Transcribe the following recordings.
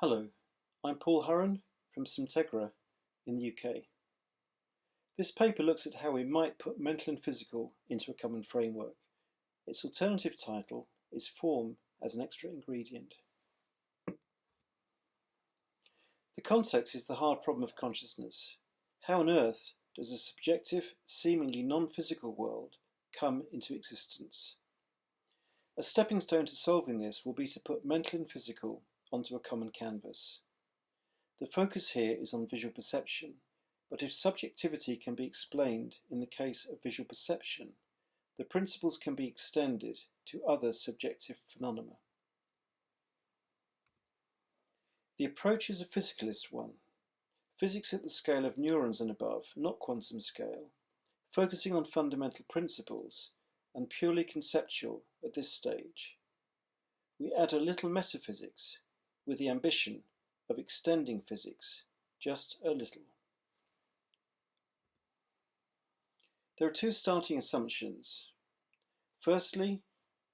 Hello, I'm Paul Hurren from Syntegra in the UK. This paper looks at how we might put mental and physical into a common framework. Its alternative title is Form as an Extra Ingredient. The context is the hard problem of consciousness. How on earth does a subjective, seemingly non-physical world come into existence? A stepping stone to solving this will be to put mental and physical onto a common canvas. The focus here is on visual perception, but if subjectivity can be explained in the case of visual perception, the principles can be extended to other subjective phenomena. The approach is a physicalist one, physics at the scale of neurons and above, not quantum scale, focusing on fundamental principles and purely conceptual at this stage. We add a little metaphysics with the ambition of extending physics just a little. There are two starting assumptions. Firstly,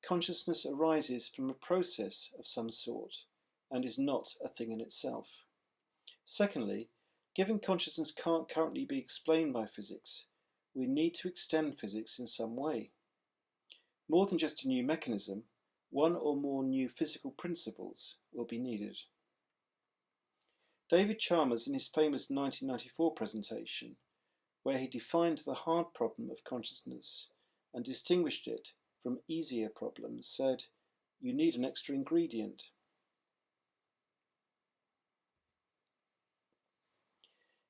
consciousness arises from a process of some sort and is not a thing in itself. Secondly, given consciousness can't currently be explained by physics, we need to extend physics in some way. More than just a new mechanism, one or more new physical principles will be needed. David Chalmers, in his famous 1994 presentation, where he defined the hard problem of consciousness and distinguished it from easier problems, said, "You need an extra ingredient."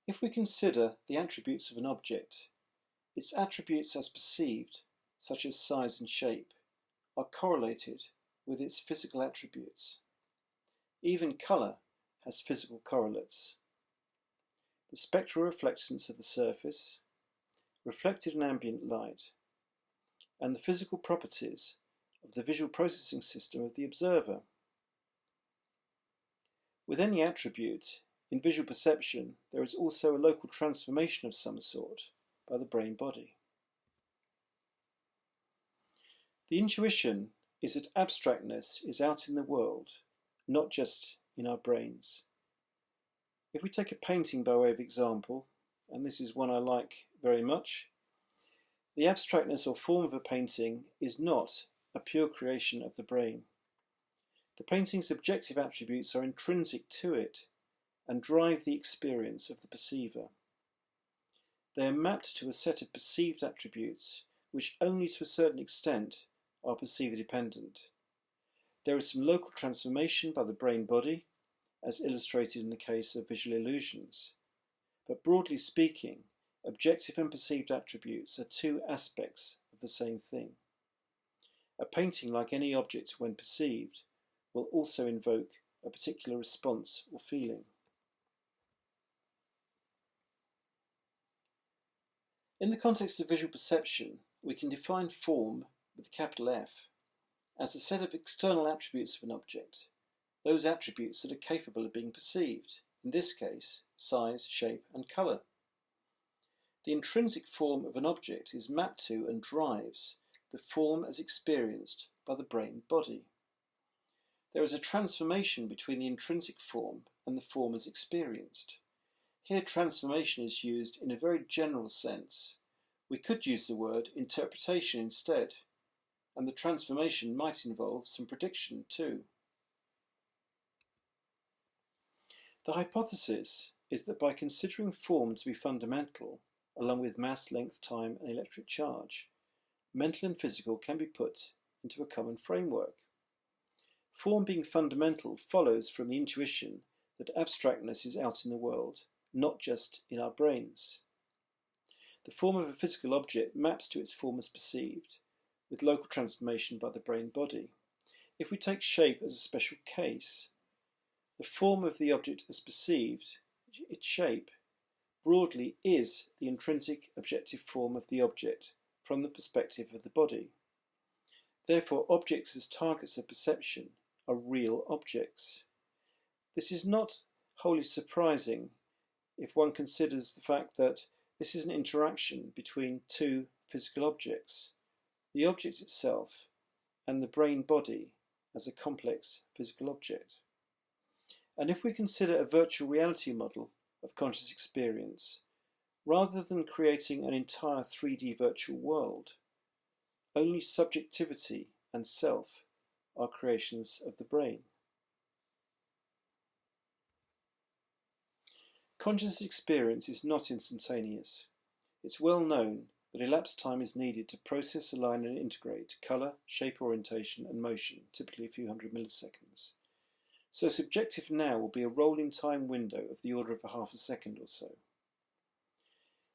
If we consider the attributes of an object, its attributes as perceived, such as size and shape, are correlated with its physical attributes. Even colour has physical correlates. The spectral reflectance of the surface, reflected and ambient light, and the physical properties of the visual processing system of the observer. With any attribute, in visual perception, there is also a local transformation of some sort by the brain-body. The intuition is that abstractness is out in the world, not just in our brains. If we take a painting by way of example, and this is one I like very much, the abstractness or form of a painting is not a pure creation of the brain. The painting's objective attributes are intrinsic to it and drive the experience of the perceiver. They are mapped to a set of perceived attributes which only to a certain extent are perceiver dependent. There is some local transformation by the brain-body, as illustrated in the case of visual illusions. But broadly speaking, objective and perceived attributes are two aspects of the same thing. A painting, like any object when perceived, will also invoke a particular response or feeling. In the context of visual perception, we can define form with a capital F as a set of external attributes of an object, those attributes that are capable of being perceived, in this case, size, shape, and colour. The intrinsic form of an object is mapped to and drives the form as experienced by the brain-body. There is a transformation between the intrinsic form and the form as experienced. Here transformation is used in a very general sense. We could use the word interpretation instead, and the transformation might involve some prediction too. The hypothesis is that by considering form to be fundamental, along with mass, length, time, and electric charge, mental and physical can be put into a common framework. Form being fundamental follows from the intuition that abstractness is out in the world, not just in our brains. The form of a physical object maps to its form as perceived, with local transformation by the brain-body. If we take shape as a special case, the form of the object as perceived, its shape, broadly is the intrinsic objective form of the object from the perspective of the body. Therefore, objects as targets of perception are real objects. This is not wholly surprising if one considers the fact that this is an interaction between two physical objects, the object itself and the brain-body as a complex physical object. And if we consider a virtual reality model of conscious experience, rather than creating an entire 3D virtual world, only subjectivity and self are creations of the brain. Conscious experience is not instantaneous. It's well known that elapsed time is needed to process, align and integrate colour, shape orientation and motion, typically a few hundred milliseconds. So subjective now will be a rolling time window of the order of a half a second or so.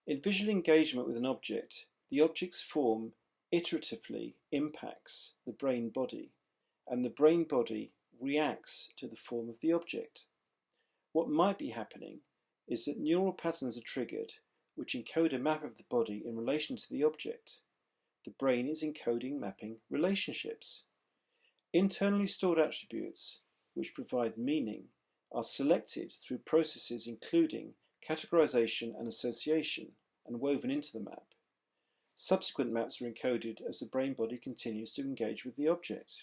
In visual engagement with an object, the object's form iteratively impacts the brain body, and the brain body reacts to the form of the object. What might be happening is that neural patterns are triggered which encode a map of the body in relation to the object. The brain is encoding mapping relationships. Internally stored attributes, which provide meaning, are selected through processes including categorization and association and woven into the map. Subsequent maps are encoded as the brain body continues to engage with the object.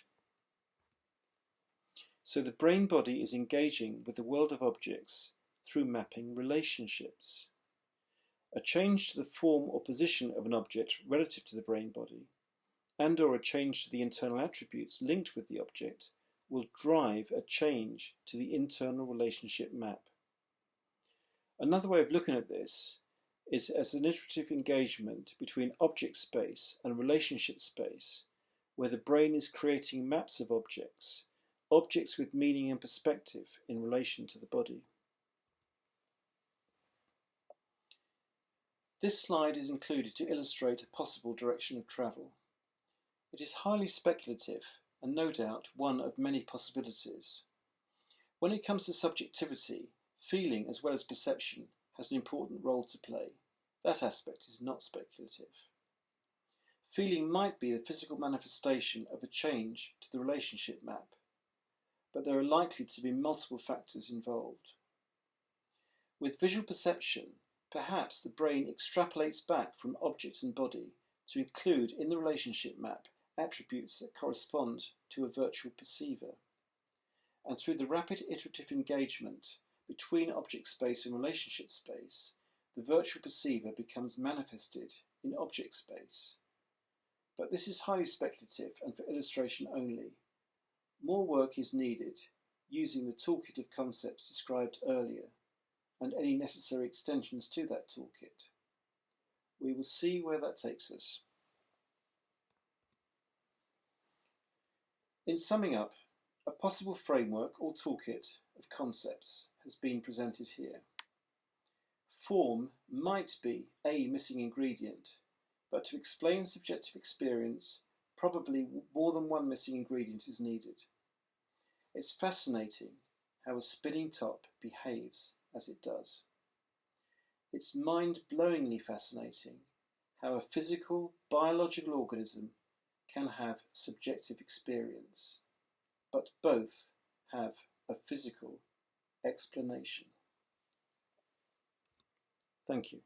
So the brain body is engaging with the world of objects through mapping relationships. A change to the form or position of an object relative to the brain body, and/or a change to the internal attributes linked with the object, will drive a change to the internal relationship map. Another way of looking at this is as an iterative engagement between object space and relationship space, where the brain is creating maps of objects, objects with meaning and perspective in relation to the body. This slide is included to illustrate a possible direction of travel. It is highly speculative and no doubt one of many possibilities. When it comes to subjectivity, feeling as well as perception has an important role to play. That aspect is not speculative. Feeling might be the physical manifestation of a change to the relationship map, but there are likely to be multiple factors involved. With visual perception, perhaps the brain extrapolates back from object and body to include in the relationship map attributes that correspond to a virtual perceiver. And through the rapid iterative engagement between object space and relationship space, the virtual perceiver becomes manifested in object space. But this is highly speculative and for illustration only. More work is needed using the toolkit of concepts described earlier and any necessary extensions to that toolkit. We will see where that takes us. In summing up, a possible framework or toolkit of concepts has been presented here. Form might be a missing ingredient, but to explain subjective experience, probably more than one missing ingredient is needed. It's fascinating how a spinning top behaves as it does. It's mind-blowingly fascinating how a physical, biological organism can have subjective experience, but both have a physical explanation. Thank you.